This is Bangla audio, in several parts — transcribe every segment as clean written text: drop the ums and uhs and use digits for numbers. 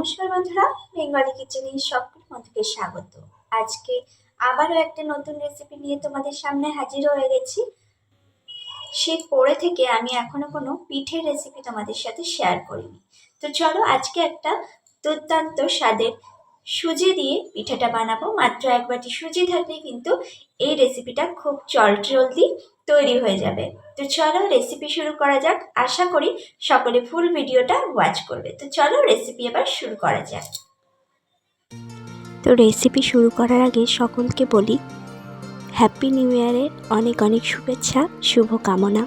নমস্কার বন্ধুরা, বেঙ্গলি কিচেনে সকল বন্ধুকে স্বাগত। আজকে আবারও একটা নতুন রেসিপি নিয়ে তোমাদের সামনে হাজির হয়ে গেছি। শীত পড়ে থেকে আমি এখনো কোনো পিঠের রেসিপি তোমাদের সাথে শেয়ার করিনি। তো চলো আজকে একটা দুর্দান্ত স্বাদের সুজি দিয়ে পিঠাটা বানাবো। মাত্র এক বাটি সুজি থাকলে কিন্তু এই রেসিপিটা খুব জলদি তৈরি হয়ে যাবে। তো চলো রেসিপি শুরু করা যাক। আশা করি সকলে ফুল ভিডিওটা ওয়াচ করবে। তো চলো রেসিপি এবার শুরু করা যাক। তো রেসিপি শুরু করার আগে সকলকে বলি হ্যাপি নিউ ইয়ারের অনেক অনেক শুভেচ্ছা, শুভ কামনা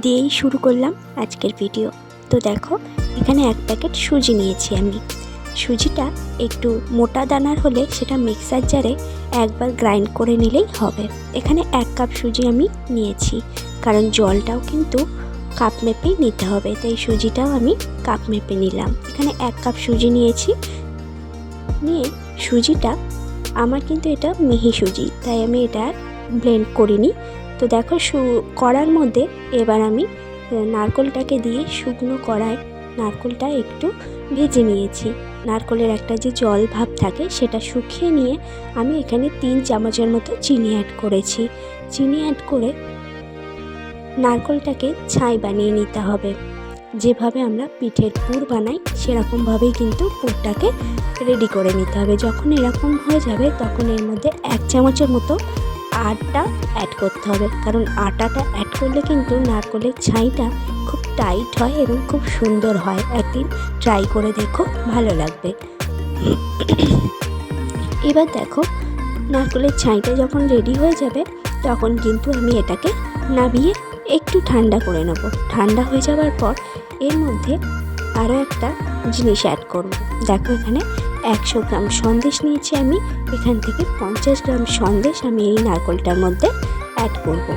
দিয়েই শুরু করলাম আজকের ভিডিও। তো দেখো এখানে এক প্যাকেট সুজি নিয়েছি আমি। সুজিটা একটু মোটা দানার হলে সেটা মিক্সার জারে একবার গ্রাইন্ড করে নিলেই হবে। এখানে 1 কাপ সুজি আমি নিয়েছি, কারণ জলটাও কিন্তু কাপ মেপেই নিতে হবে, তাই সুজিটাও আমি কাপ মেপে নিলাম। এখানে 1 কাপ সুজি নিয়েছি। নিয়ে সুজিটা আমার কিন্তু এটা মিহি সুজি, তাই আমি এটা ব্লেন্ড করিনি। তো দেখো কড়ার মধ্যে এবার আমি নারকেলটাকে দিয়ে শুকনো কড়ায় নারকেলটা একটু ভেজে নিয়েছি। নারকেলের একটা যে জল ভাব থাকে সেটা শুকিয়ে নিয়ে আমি এখানে 3 চামচের মতো চিনি অ্যাড করেছি। চিনি অ্যাড করে নারকেলটাকে ছাই বানিয়ে নিতে হবে। যেভাবে আমরা পিঠের পুর বানাই সেরকমভাবেই কিন্তু পুরটাকে রেডি করে নিতে হবে। যখন এরকম হয়ে যাবে তখন এর মধ্যে 1 চামচের মতো আটা অ্যাড করতে হবে, কারণ আটাটা অ্যাড করলে কিন্তু নারকেলের ছাইটা খুব টাইট হয় এবং খুব সুন্দর হয়। একদিন ট্রাই করে দেখো, ভালো লাগবে। এবার দেখো নারকেলের ছাইটা যখন রেডি হয়ে যাবে তখন কিন্তু আমি এটাকে নামিয়ে একটু ঠান্ডা করে নেব। ঠান্ডা হয়ে যাওয়ার পর এর মধ্যে আরও একটা জিনিস অ্যাড করব। দেখো এখানে 100 গ্রাম সন্দেশ নিয়েছি আমি। এখান থেকে 50 গ্রাম সন্দেশ আমি এই নারকেলটার মধ্যে অ্যাড করব।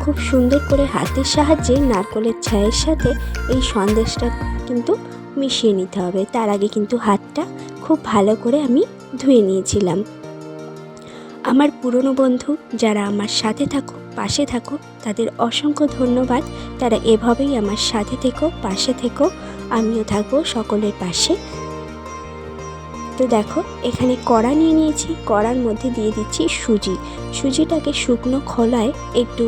খুব সুন্দর করে হাতের সাহায্যে নারকেলের ছাইয়ের সাথে এই সন্দেশটা কিন্তু মিশিয়ে নিতে হবে। তার আগে কিন্তু হাতটা খুব ভালো করে আমি ধুয়ে নিয়েছিলাম। আমার পুরনো বন্ধু যারা আমার সাথে থাকো, পাশে থাকো, তাদের অসংখ্য ধন্যবাদ। তারা এভাবেই আমার সাথে থেকো, পাশে থেকো, আমিও থাকবো সকলের পাশে। তো দেখো এখানে কড়া নিয়ে নিয়েছি। কড়ার মধ্যে দিয়ে দিচ্ছি সুজি। সুজিটাকে শুকনো খোলায় একটু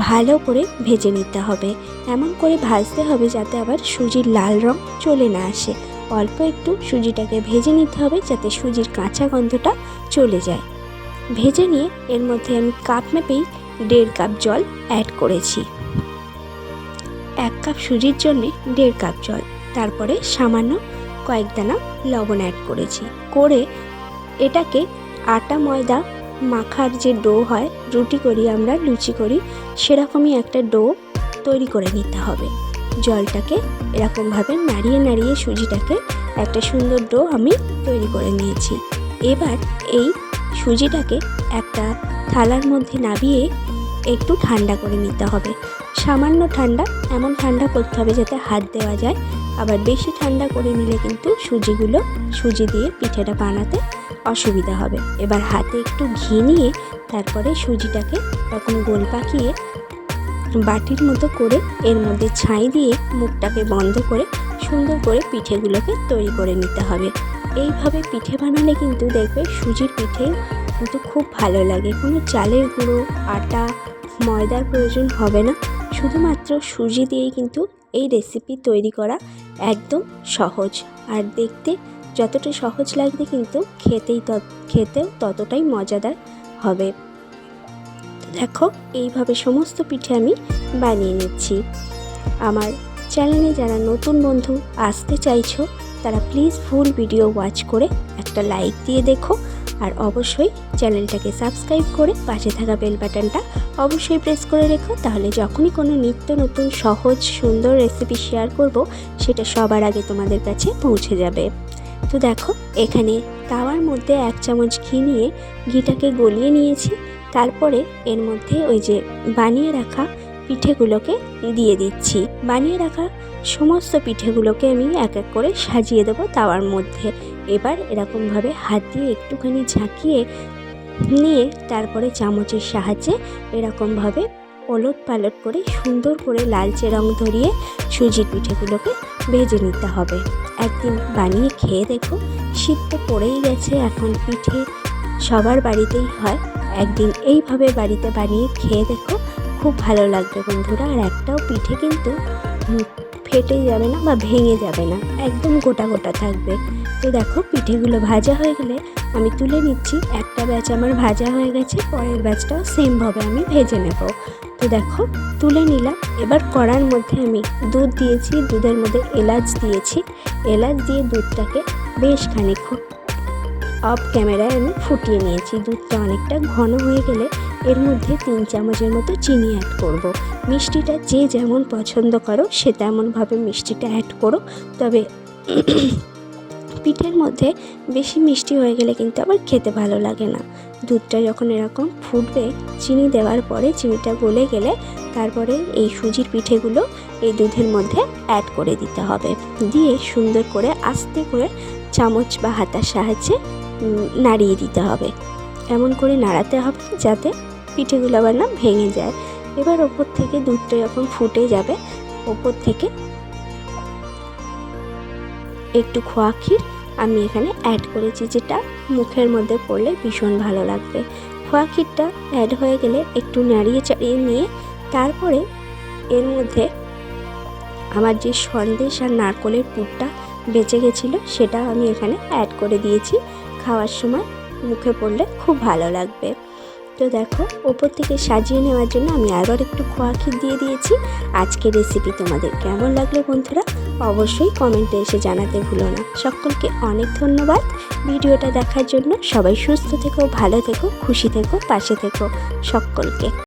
ভালো করে ভেজে নিতে হবে। এমন করে ভাজতে হবে যাতে আবার সুজির লাল রং চলে না আসে। অল্প একটু সুজিটাকে ভেজে নিতে হবে যাতে সুজির কাঁচা গন্ধটা চলে যায়। ভেজে নিয়ে এর মধ্যে আমি কাপ মেপেই 1.5 কাপ জল অ্যাড করেছি। 1 কাপ সুজির জন্যে 1.5 কাপ জল। তারপরে সামান্য কয়েক দানা লবণ অ্যাড করেছি। করে এটাকে আটা ময়দা মাখার যে ডো হয়, রুটি করি আমরা, লুচি করি, সেরকমই একটা ডো তৈরি করে নিতে হবে। জলটাকে এরকমভাবে নাড়িয়ে নাড়িয়ে সুজিটাকে একটা সুন্দর ডো আমি তৈরি করে নিয়েছি। এবার এই সুজিটাকে একটা থালার মধ্যে নামিয়ে একটু ঠান্ডা করে নিতে হবে। সামান্য ঠান্ডা, এমন ঠান্ডা করতে হবে যাতে হাত দেওয়া যায়। আবার বেশি ঠান্ডা করে নিলে কিন্তু সুজি দিয়ে পিঠেটা বানাতে অসুবিধা হবে। এবার হাতে একটু ঘি নিয়ে তারপরে সুজিটাকে এরকম গোল পাকিয়ে বাটির মতো করে এর মধ্যে ছাই দিয়ে মুখটাকে বন্ধ করে সুন্দর করে পিঠেগুলোকে তৈরি করে নিতে হবে। এইভাবে পিঠে বানালে কিন্তু দেখবে সুজির পিঠে কিন্তু খুব ভালো লাগে। কোনো চালের গুঁড়ো, আটা, ময়দার প্রয়োজন হবে না। শুধুমাত্র সুজি দিয়েই কিন্তু এই রেসিপি তৈরি করা একদম সহজ। আর দেখতে যতটা সহজ লাগবে কিন্তু খেতেও ততটাই মজাদার হবে। দেখো এইভাবে সমস্ত পিঠে আমি বানিয়ে নিচ্ছি। আমার চ্যানেলে যারা নতুন বন্ধু আসতে চাইছো তারা প্লিজ ফুল ভিডিও ওয়াচ করে একটা লাইক দিয়ে দেখো। আর অবশ্যই চ্যানেলটাকে সাবস্ক্রাইব করে পাশে থাকা বেল বাটনটা অবশ্যই প্রেস করে রেখো, তাহলে যখনই কোনো নিত্য নতুন সহজ সুন্দর রেসিপি শেয়ার করব সেটা সবার আগে তোমাদের কাছে পৌঁছে যাবে। তো দেখো এখানে তাওয়ার মধ্যে 1 চামচ ঘি নিয়ে ঘিটাকে গলিয়ে নিয়েছি। তারপরে এর মধ্যে ওই যে বানিয়ে রাখা পিঠেগুলোকে দিয়ে দিচ্ছি। বানিয়ে রাখা সমস্ত পিঠেগুলোকে আমি এক এক করে সাজিয়ে দেবো তাওয়ার মধ্যে। এবার এরকমভাবে হাত দিয়ে একটুখানি ঝাঁকিয়ে নিয়ে তারপরে চামচের সাহায্যে এরকমভাবে ওলট পালট করে সুন্দর করে লালচে রং ধরিয়ে সুজির পিঠেগুলোকে ভেজে নিতে হবে। একদিন বানিয়ে খেয়ে দেখো, শীত তো পড়েই গেছে, এখন পিঠে সবার বাড়িতেই হয়। একদিন এইভাবে বাড়িতে বানিয়ে খেয়ে দেখো, খুব ভালো লাগবে বন্ধুরা। আর একটাও পিঠে কিন্তু ফেটে যাবে না বা ভেঙে যাবে না, একদম গোটা গোটা থাকবে। তো দেখো পিঠেগুলো ভাজা হয়ে গেলে আমি তুলে নিচ্ছি। একটা ব্যাচ আমার ভাজা হয়ে গেছে, পরের ব্যাচটাও সেমভাবে আমি ভেজে নেব। তো দেখো তুলে নিলাম। এবার কড়ার মধ্যে আমি দুধ দিয়েছি, দুধের মধ্যে এলাচ দিয়েছি। এলাচ দিয়ে দুধটাকে বেশ খানিকক্ষণ অফ ক্যামেরায় আমি ফুটিয়ে নিয়েছি। দুধটা অনেকটা ঘন হয়ে গেলে এর মধ্যে 3 চামচের মতো চিনি অ্যাড করব। মিষ্টিটা যে যেমন পছন্দ করো সে তেমনভাবে মিষ্টিটা অ্যাড করো। তবে পিঠের মধ্যে বেশি মিষ্টি হয়ে গেলে কিন্তু আবার খেতে ভালো লাগে না। দুধটা যখন এরকম ফুটবে, চিনি দেওয়ার পরে চিনিটা গলে গেলে তারপরে এই সুজির পিঠেগুলো এই দুধের মধ্যে অ্যাড করে দিতে হবে। দিয়ে সুন্দর করে আস্তে করে চামচ বা হাতার সাহায্যে নাড়িয়ে দিতে হবে। এমন করে নাড়াতে হবে যাতে পিঠেগুলো আবার না ভেঙে যায়। এবার ওপর থেকে দুধটা যখন ফুটে যাবে, ওপর থেকে একটু খোয়া ক্ষীর আমি এখানে অ্যাড করেছি, যেটা মুখের মধ্যে পড়লে ভীষণ ভালো লাগবে। খোয়া ক্ষীরটা অ্যাড হয়ে গেলে একটু নাড়িয়ে চাড়িয়ে নিয়ে তারপরে এর মধ্যে আমার যে সন্দেশ আর নারকলের পুরটা বেঁচে গেছিলো সেটা আমি এখানে অ্যাড করে দিয়েছি। খাওয়ার সময় মুখে পড়লে খুব ভালো লাগবে। তো দেখো ওপর থেকে সাজিয়ে নেওয়ার জন্য আমি আবার একটু খোয়া ক্ষীর দিয়ে দিয়েছি। আজকের রেসিপি তোমাদের কেমন লাগলো বন্ধুরা, অবশ্যই কমেন্টে এসে জানাতে ভুলো না। সকলকে অনেক ধন্যবাদ ভিডিওটা দেখার জন্য। সবাই সুস্থ থেকো, ভালো থেকো, খুশি থেকো, পাশে থেকো সকলকে।